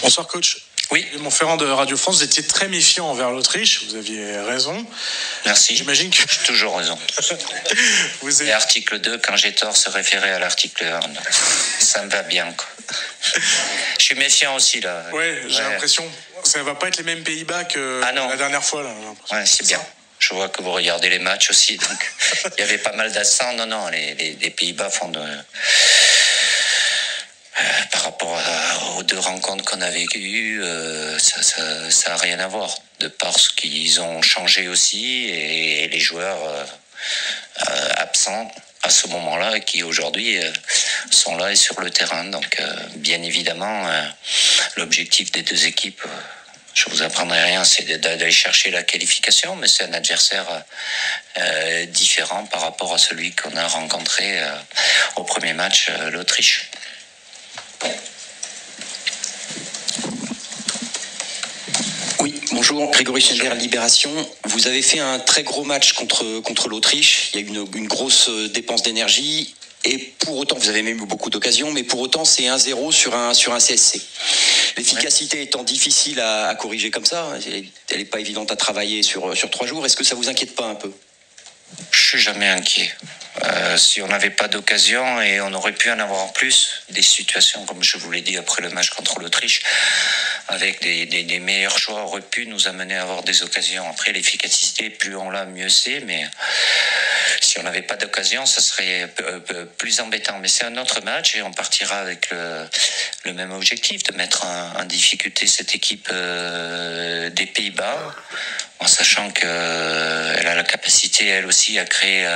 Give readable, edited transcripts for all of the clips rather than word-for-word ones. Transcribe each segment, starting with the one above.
Bonsoir coach. Oui. Montferrand de Radio France, vous étiez très méfiant envers l'Autriche, vous aviez raison. Merci. J'imagine que... J'ai toujours raison. Vous avez... L'article 2, quand j'ai tort, se référait à l'article 1. Ça me va bien, quoi. Je suis méfiant aussi, là. Ouais, j'ai l'impression. Ça va pas être les mêmes Pays-Bas que la dernière fois, là. Ouais, c'est bien. Je vois que vous regardez les matchs aussi, donc il y avait pas mal d'accents. Non, les Pays-Bas font de... par rapport aux deux rencontres qu'on avait eues, ça a rien à voir. De par ce qu'ils ont changé aussi et les joueurs absents à ce moment-là qui aujourd'hui sont là et sur le terrain. Donc bien évidemment, l'objectif des deux équipes, je vous apprendrai rien, c'est d'aller chercher la qualification, mais c'est un adversaire différent par rapport à celui qu'on a rencontré au premier match, l'Autriche. Oui, bonjour, Grégory Schneider, Libération. Vous avez fait un très gros match contre l'Autriche. Il y a eu une grosse dépense d'énergie. Et pour autant, vous avez même eu beaucoup d'occasions, mais pour autant, c'est 1-0 sur un CSC. L'efficacité étant difficile à corriger comme ça, elle n'est pas évidente à travailler sur 3 jours. Est-ce que ça vous inquiète pas un peu ? Je suis jamais inquiet. Si on n'avait pas d'occasion, et on aurait pu en avoir plus, des situations, comme je vous l'ai dit après le match contre l'Autriche, avec des meilleurs choix, auraient pu nous amener à avoir des occasions. Après, l'efficacité, plus on l'a, mieux c'est, mais si on n'avait pas d'occasion, ça serait plus embêtant. Mais c'est un autre match et on partira avec le même objectif, de mettre en difficulté cette équipe des Pays-Bas, en sachant qu'elle a la capacité, elle aussi, à créer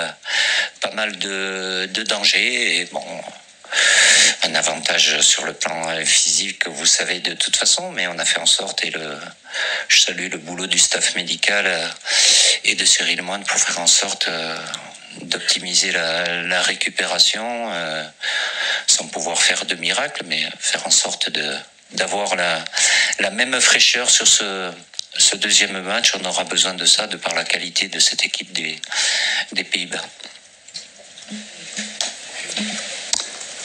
pas mal de dangers. Et bon, un avantage sur le plan physique, vous savez de toute façon, mais on a fait en sorte, et je salue le boulot du staff médical et de Cyril Moine pour faire en sorte d'optimiser la récupération, sans pouvoir faire de miracle, mais faire en sorte d'avoir la même fraîcheur sur ce deuxième match. On aura besoin de ça, de par la qualité de cette équipe des Pays-Bas.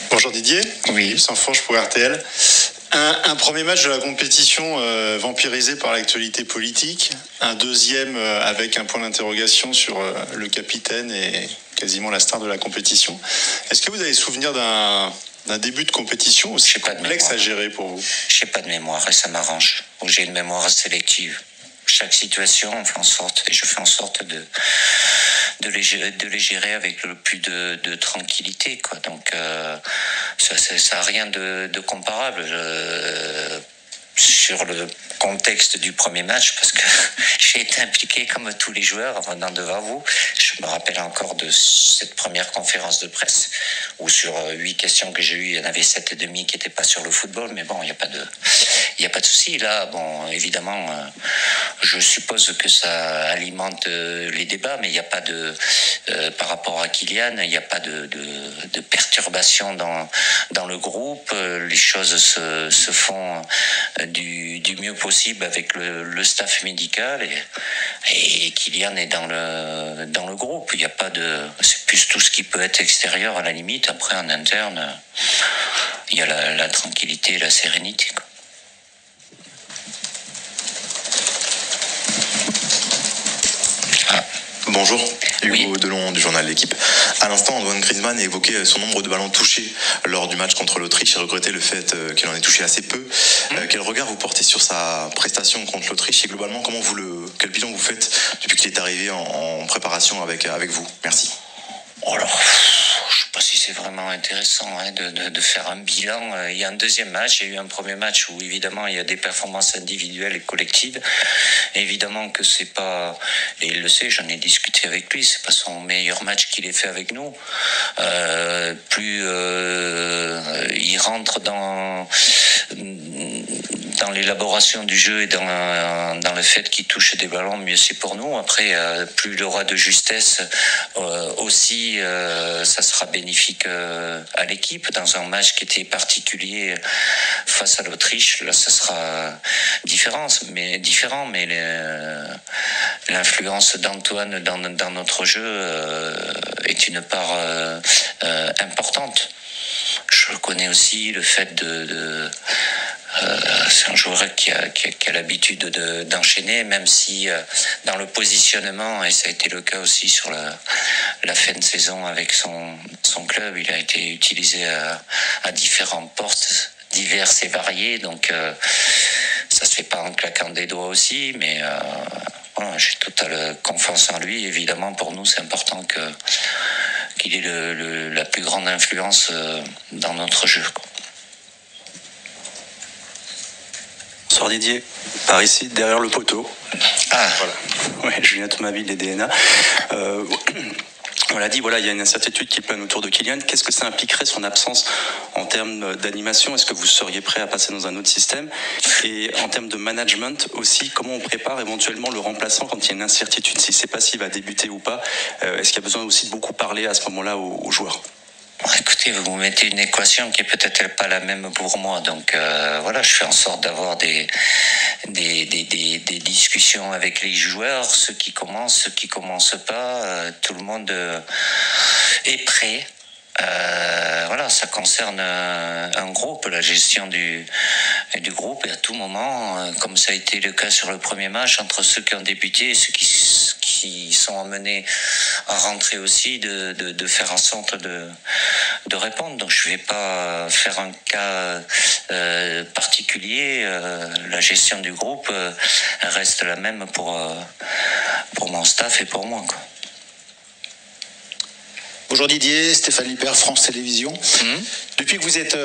Bonjour Didier, oui. Saint-Forge pour RTL. Un premier match de la compétition vampirisé par l'actualité politique, un deuxième avec un point d'interrogation sur le capitaine et quasiment la star de la compétition. Est-ce que vous avez souvenir d'un début de compétition aussi complexe à gérer pour vous ? Je n'ai pas de mémoire et ça m'arrange. J'ai une mémoire sélective. Chaque situation, on fait en sorte, et je fais en sorte de les gérer avec le plus de tranquillité, quoi. Donc ça a rien de comparable sur le contexte du premier match, parce que j'ai été impliqué comme tous les joueurs en venant devant vous. Je me rappelle encore de cette première conférence de presse où sur 8 questions que j'ai eues, il y en avait 7,5 qui n'étaient pas sur le football, mais bon, il n'y a pas de souci. Là, bon, évidemment, je suppose que ça alimente les débats, mais il n'y a pas par rapport à Kylian, il n'y a pas de perturbation dans le groupe. Les choses se font du mieux possible avec le staff médical, et Kylian est dans le groupe. Il n'y a pas c'est plus tout ce qui peut être extérieur à la limite. Après, en interne, il y a la tranquillité et la sérénité, quoi. Bonjour, Hugo Oui. Delon du journal L'Équipe. À l'instant, Antoine Griezmann évoquait son nombre de ballons touchés lors du match contre l'Autriche et regrettait le fait qu'il en ait touché assez peu. Quel regard vous portez sur sa prestation contre l'Autriche et globalement, quel bilan vous faites depuis qu'il est arrivé en préparation avec vous ? Merci. Alors, je sais pas si c'est vraiment intéressant de faire un bilan. Il y a un deuxième match, il y a eu un premier match où évidemment il y a des performances individuelles et collectives. Et évidemment que c'est pas, et il le sait, j'en ai discuté avec lui, c'est pas son meilleur match qu'il ait fait avec nous. Plus il rentre dans l'élaboration du jeu et dans le fait qu'il touche des ballons, mieux c'est pour nous. Après, plus il aura de justesse aussi, ça sera bénéfique à l'équipe. Dans un match qui était particulier face à l'Autriche, là, ça sera différent, mais l'influence d'Antoine dans notre jeu est une part importante. Je connais aussi le fait C'est un joueur qui a l'habitude d'enchaîner, même si dans le positionnement, et ça a été le cas aussi sur la fin de saison avec son club, il a été utilisé à différents postes diverses et variés, donc ça se fait pas en claquant des doigts aussi, mais voilà, j'ai totale confiance en lui. Évidemment, pour nous, c'est important qu'il ait la plus grande influence dans notre jeu, quoi. Bonsoir Didier, par ici, derrière le poteau. Ah, voilà. Ouais, Julien Thomasville des DNA. On l'a dit, voilà, il y a une incertitude qui plane autour de Kylian. Qu'est-ce que ça impliquerait son absence en termes d'animation? Est-ce que vous seriez prêt à passer dans un autre système? Et en termes de management aussi, comment on prépare éventuellement le remplaçant quand il y a une incertitude, si c'est pas s'il va débuter ou pas? Est-ce qu'il y a besoin aussi de beaucoup parler à ce moment-là aux joueurs? Écoutez, vous me mettez une équation qui est peut-être pas la même pour moi, donc voilà, je fais en sorte d'avoir des discussions avec les joueurs, ceux qui commencent pas, tout le monde est prêt. Voilà, ça concerne un groupe, la gestion du groupe, et à tout moment, comme ça a été le cas sur le premier match, entre ceux qui ont débuté et ceux qui sont amenés à rentrer aussi, de faire en sorte de répondre. Donc je vais pas faire un cas particulier. La gestion du groupe reste la même pour mon staff et pour moi, quoi. Bonjour Didier, Stéphane Lippert, France Télévisions. Depuis que vous êtes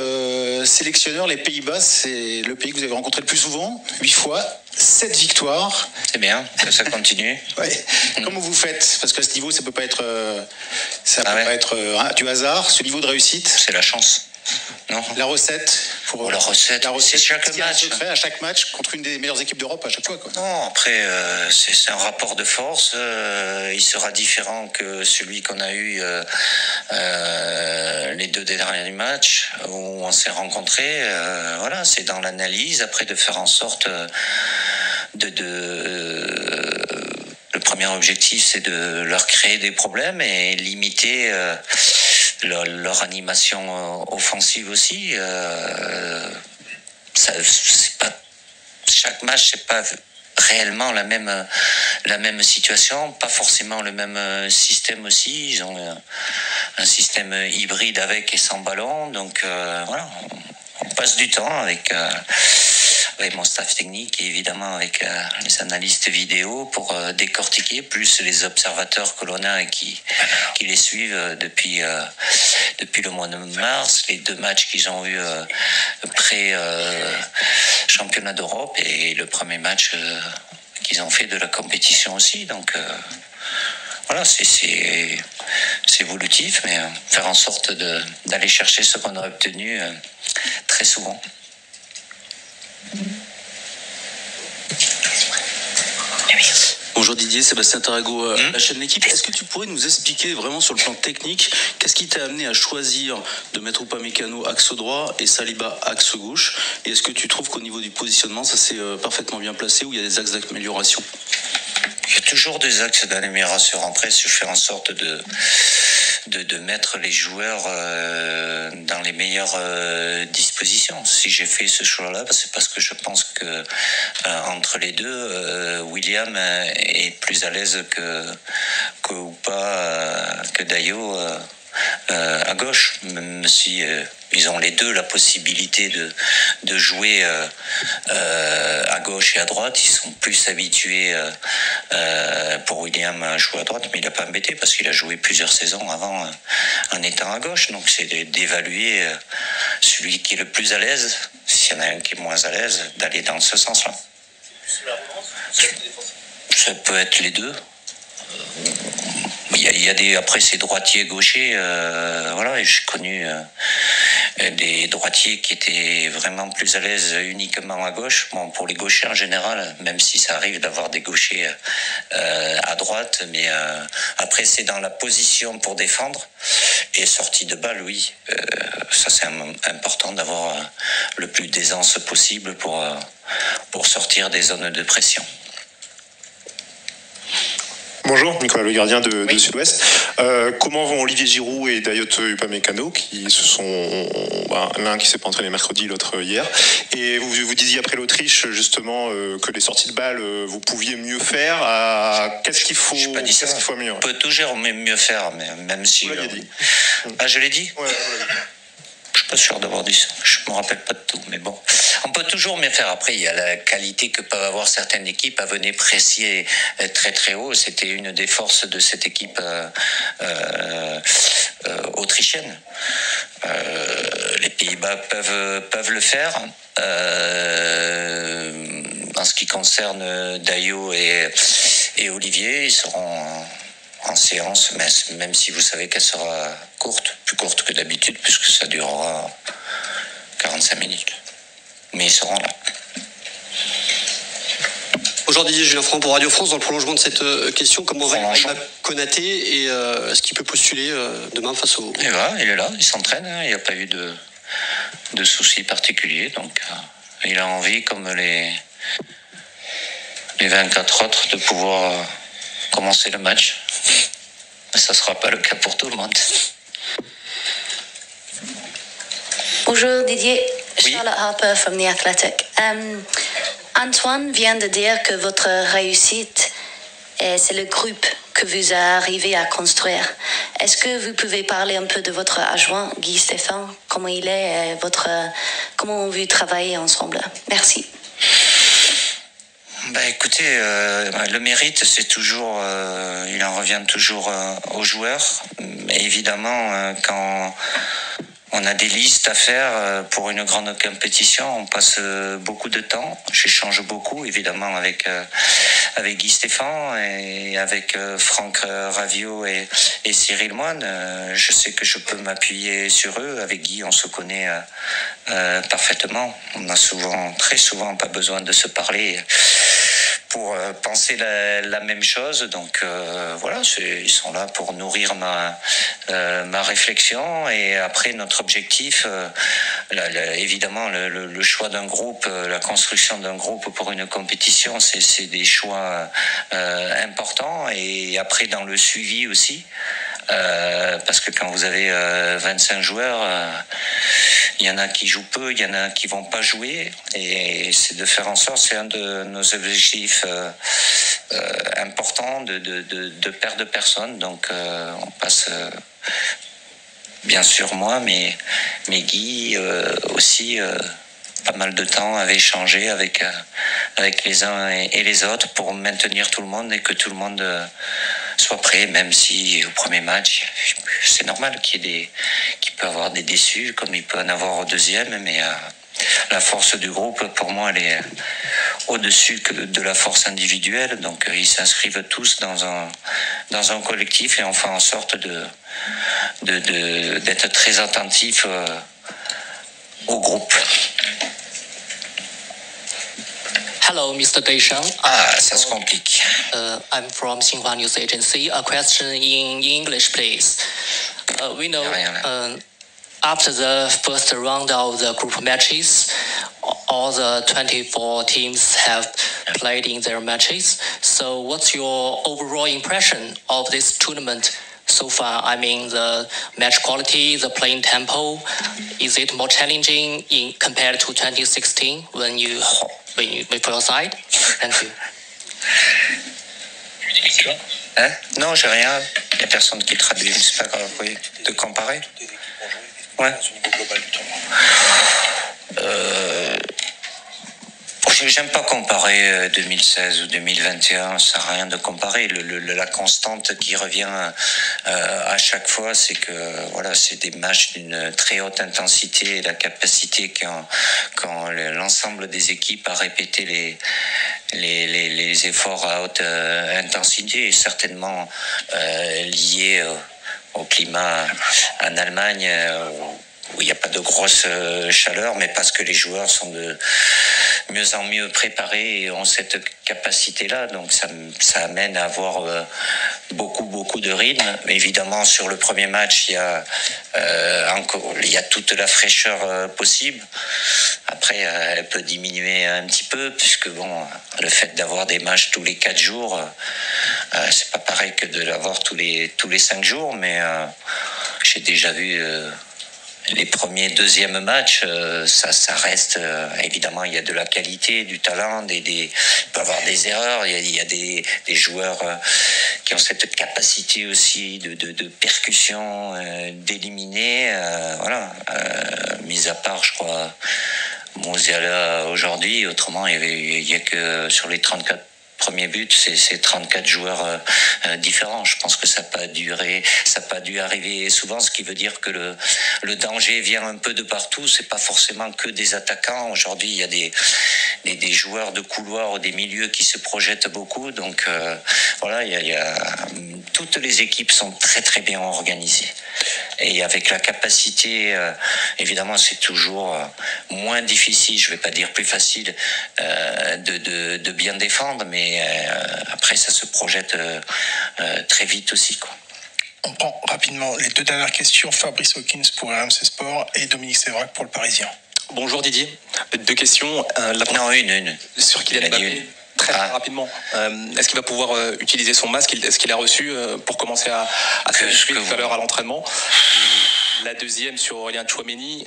sélectionneur, les Pays-Bas, c'est le pays que vous avez rencontré le plus souvent, 8 fois, 7 victoires. C'est bien, que ça continue. Ouais. Comment vous faites? Parce qu'à ce niveau, ça peut pas être, pas être du hasard, ce niveau de réussite. C'est la chance. Non. La recette c'est chaque match. À chaque match contre une des meilleures équipes d'Europe à chaque fois, quoi. Non, après c'est un rapport de force. Il sera différent que celui qu'on a eu les 2 derniers matchs où on s'est rencontrés. Voilà, c'est dans l'analyse. Après, de faire en sorte le premier objectif, c'est de leur créer des problèmes et limiter leur animation offensive aussi. C'est pas, chaque match, c'est pas réellement la même situation, pas forcément le même système aussi. Ils ont un système hybride avec et sans ballon, donc voilà, on passe du temps avec mon staff technique et évidemment avec les analystes vidéo pour décortiquer, plus les observateurs que l'on a et qui les suivent depuis le mois de mars, les 2 matchs qu'ils ont eu pré-championnat d'Europe et le premier match qu'ils ont fait de la compétition aussi. Donc voilà, c'est évolutif, mais faire en sorte d'aller chercher ce qu'on a obtenu très souvent. Bonjour Didier, Sébastien Tarago, la chaîne L'équipe. Est-ce que tu pourrais nous expliquer vraiment sur le plan technique, qu'est-ce qui t'a amené à choisir de mettre Upamecano axe droit et Saliba axe gauche? Et est-ce que tu trouves qu'au niveau du positionnement, ça s'est parfaitement bien placé ou il y a des axes d'amélioration? Il y a toujours des axes d'amélioration. Après, je fais en sorte de mettre les joueurs dans les meilleures dispositions. Si j'ai fait ce choix-là, c'est parce que je pense que entre les deux, William est plus à l'aise que Dayo à gauche, même si ils ont les deux la possibilité de jouer à gauche et à droite. Ils sont plus habitués pour William à jouer à droite, mais il n'a pas embêté parce qu'il a joué plusieurs saisons avant en étant à gauche. Donc c'est d'évaluer celui qui est le plus à l'aise, s'il y en a un qui est moins à l'aise, d'aller dans ce sens-là. Ça peut être les deux. Il y a des, après c'est droitier gaucher, voilà, et j'ai connu des droitiers qui étaient vraiment plus à l'aise uniquement à gauche. Bon, pour les gauchers en général, même si ça arrive d'avoir des gauchers à droite, mais après c'est dans la position pour défendre et sortie de balle, oui, ça c'est important d'avoir le plus d'aisance possible pour sortir des zones de pression. Bonjour, Nicolas Le Gardien de Sud-Ouest. Comment vont Olivier Giroud et Dayot Upamecano, qui se sont l'un qui s'est pas entraîné mercredi, l'autre hier. Et vous disiez après l'Autriche justement que les sorties de balles vous pouviez mieux faire. Qu'est-ce qu'il faut améliorer? On peut toujours mieux faire, mais même si. Vous l'aviez dit. Ah, je l'ai dit. Ouais. Je suis pas sûr d'avoir dit ça. Je me rappelle pas de tout, mais bon. On peut toujours mieux faire. Après, il y a la qualité que peuvent avoir certaines équipes à venir presser très très haut. C'était une des forces de cette équipe autrichienne. Les Pays-Bas peuvent le faire. En ce qui concerne Dayot et Olivier, ils seront en séance, même si vous savez qu'elle sera courte, plus courte que d'habitude, puisque ça durera 45 minutes. Mais ils seront là. Aujourd'hui, Julien Franck pour Radio France, dans le prolongement de cette question, comment va Konaté et est-ce qu'il peut postuler demain face au... Il est là, il s'entraîne, il n'y a pas eu de soucis particuliers, donc il a envie, comme les 24 autres, de pouvoir commencer le match. Mais ça ne sera pas le cas pour tout le monde. Bonjour Didier, Oui. Charlotte Harper from The Athletic. Antoine vient de dire que votre réussite, c'est le groupe que vous arrivez à construire. Est-ce que vous pouvez parler un peu de votre adjoint, Guy Stéphane, comment il est, comment vous travaillez ensemble? Merci. Écoutez, le mérite, c'est toujours, il en revient toujours aux joueurs. Mais évidemment, quand on a des listes à faire pour une grande compétition, on passe beaucoup de temps. J'échange beaucoup, évidemment, avec Guy Stéphane et avec Franck Raviot et Cyril Moine. Je sais que je peux m'appuyer sur eux. Avec Guy, on se connaît parfaitement. On a très souvent pas besoin de se parler pour penser la même chose. Donc voilà, ils sont là pour nourrir ma réflexion. Et après, notre objectif, évidemment, le choix d'un groupe, la construction d'un groupe pour une compétition, c'est des choix importants. Et après, dans le suivi aussi, parce que quand vous avez 25 joueurs, il y en a qui jouent peu, il y en a qui vont pas jouer, et c'est de faire en sorte, c'est un de nos objectifs importants, de perdre personne. Donc on passe bien sûr moi, mais Guy aussi pas mal de temps à échanger avec les uns et les autres pour maintenir tout le monde et que tout le monde soit prêt, même si au premier match, c'est normal qu'il peut y avoir des déçus, comme il peut en avoir au deuxième, mais la force du groupe, pour moi, elle est au-dessus de la force individuelle. Donc ils s'inscrivent tous dans un collectif et on fait en sorte d'être très attentifs au groupe. Hello, Mr. Deschamps. Ça se complique. I'm from Xinhua News Agency. A question in English, please. We know after the first round of the group matches, all the 24 teams have played in their matches. So what's your overall impression of this tournament so far? I mean, the match quality, the playing tempo, is it more challenging compared to 2016 when you play your side? Thank you. Hein? Non, j'ai rien. Il n'y a personne qui traduit, mais c'est pas grave. Oui. De comparer. Ouais. J'aime pas comparer 2016 ou 2021, ça n'a rien de comparer. La constante qui revient à chaque fois, c'est que voilà, c'est des matchs d'une très haute intensité et la capacité quand l'ensemble des équipes a répété les efforts à haute intensité est certainement lié au climat en Allemagne. où il n'y a pas de grosse chaleur, mais parce que les joueurs sont de mieux en mieux préparés et ont cette capacité-là. Donc ça amène à avoir beaucoup de rythme. Mais évidemment, sur le premier match, il y a toute la fraîcheur possible. Après, elle peut diminuer un petit peu, puisque le fait d'avoir des matchs tous les 4 jours, c'est pas pareil que de l'avoir tous les 5 jours, mais j'ai déjà vu les premiers, deuxièmes matchs, ça reste, évidemment, il y a de la qualité, du talent, il peut y avoir des erreurs, il y a des joueurs qui ont cette capacité aussi de percussion, d'éliminer, mis à part, je crois, Musiala aujourd'hui, autrement, il y a que sur les 34 premiers buts, c'est 34 joueurs différents. Je pense que ça n'a pas dû arriver souvent, ce qui veut dire que le danger vient un peu de partout. C'est pas forcément que des attaquants. Aujourd'hui, il y a des joueurs de couloir ou des milieux qui se projettent beaucoup. Donc toutes les équipes sont très bien organisées. Et avec la capacité, évidemment, c'est toujours moins difficile, je ne vais pas dire plus facile, de bien défendre, mais après, ça se projette très vite aussi, quoi. On prend rapidement les 2 dernières questions. Fabrice Hawkins pour RMC Sport et Dominique Sévrac pour Le Parisien. Bonjour Didier. 2 questions. Une. Sur Kylian Mbappé. Très rapidement. Est-ce qu'il va pouvoir utiliser son masque? Est-ce qu'il a reçu pour commencer à se muscler tout à l'heure à l'entraînement? La deuxième sur Aurélien Tchouaméni,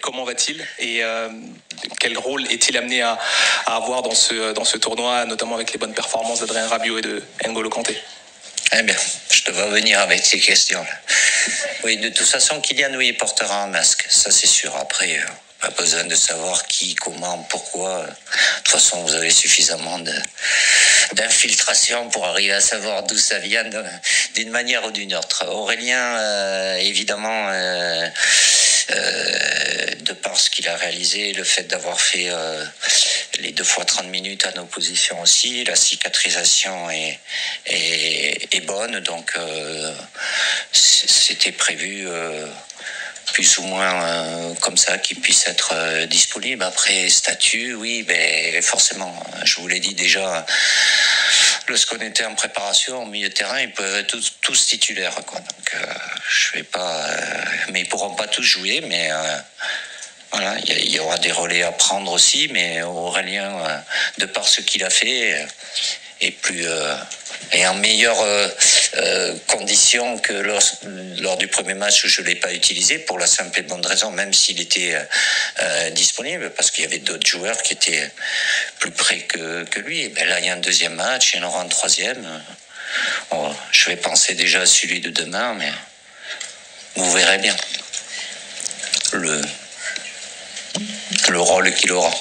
comment va-t-il et quel rôle est-il amené à avoir dans ce tournoi, notamment avec les bonnes performances d'Adrien Rabiot et de N'Golo Kanté? Eh bien, je te vois venir avec ces questions. Oui, de toute façon, Kylian, il portera un masque, ça c'est sûr. Après, pas besoin de savoir qui, comment, pourquoi. De toute façon, vous avez suffisamment d'infiltration pour arriver à savoir d'où ça vient d'une manière ou d'une autre. Aurélien, évidemment, de par ce qu'il a réalisé, le fait d'avoir fait les 2 fois 30 minutes à nos positions aussi, la cicatrisation est bonne, donc c'était prévu plus ou moins comme ça, qu'il puisse être disponible. Après, statut, oui, forcément, je vous l'ai dit déjà, lorsqu'on était en préparation au milieu de terrain, ils peuvent être tous titulaires, quoi. Donc, je vais pas, mais ils pourront pas tous jouer, mais voilà, il y aura des relais à prendre aussi, mais Aurélien, de par ce qu'il a fait, est en meilleure condition que lors du premier match où je ne l'ai pas utilisé, pour la simple et bonne raison, même s'il était disponible, parce qu'il y avait d'autres joueurs qui étaient plus près que lui. Et là, il y a un deuxième match, il y en aura un troisième. Je vais penser déjà à celui de demain, mais vous verrez bien le rôle qu'il aura.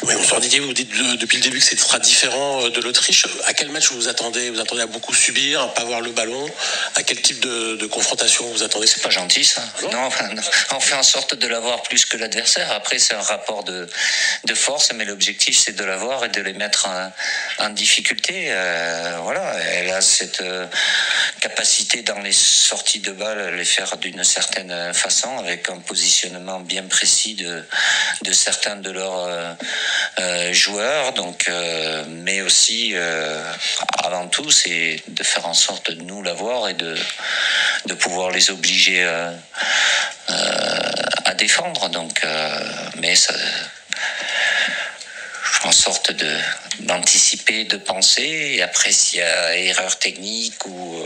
Oui, bonsoir Didier, vous dites depuis le début que ce sera différent de l'Autriche. À quel match vous attendez? Vous attendez à beaucoup subir, à pas voir le ballon? À quel type de confrontation vous attendez? C'est pas gentil ça. Non, on fait en sorte de l'avoir plus que l'adversaire. Après, c'est un rapport de force, mais l'objectif c'est de l'avoir et de les mettre en difficulté. Voilà, elle a cette capacité dans les sorties de balles à les faire d'une certaine façon, avec un positionnement bien précis de certains de leurs joueurs, donc mais aussi avant tout c'est de faire en sorte de nous l'avoir et de pouvoir les obliger à défendre, donc mais ça, en sorte d'anticiper, de penser, et après s'il y a erreur technique ou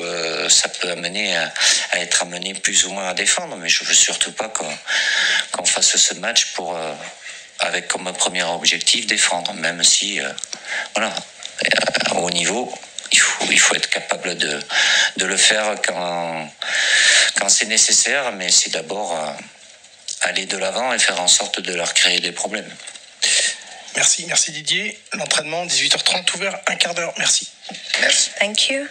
ça peut amener à être amené plus ou moins à défendre, mais je veux surtout pas qu'on fasse ce match pour avec comme premier objectif défendre, même si voilà, à haut niveau il faut être capable de le faire quand c'est nécessaire, mais c'est d'abord aller de l'avant et faire en sorte de leur créer des problèmes. Merci Didier. L'entraînement 18h30 ouvert, un quart d'heure. Merci. Merci. Thank you.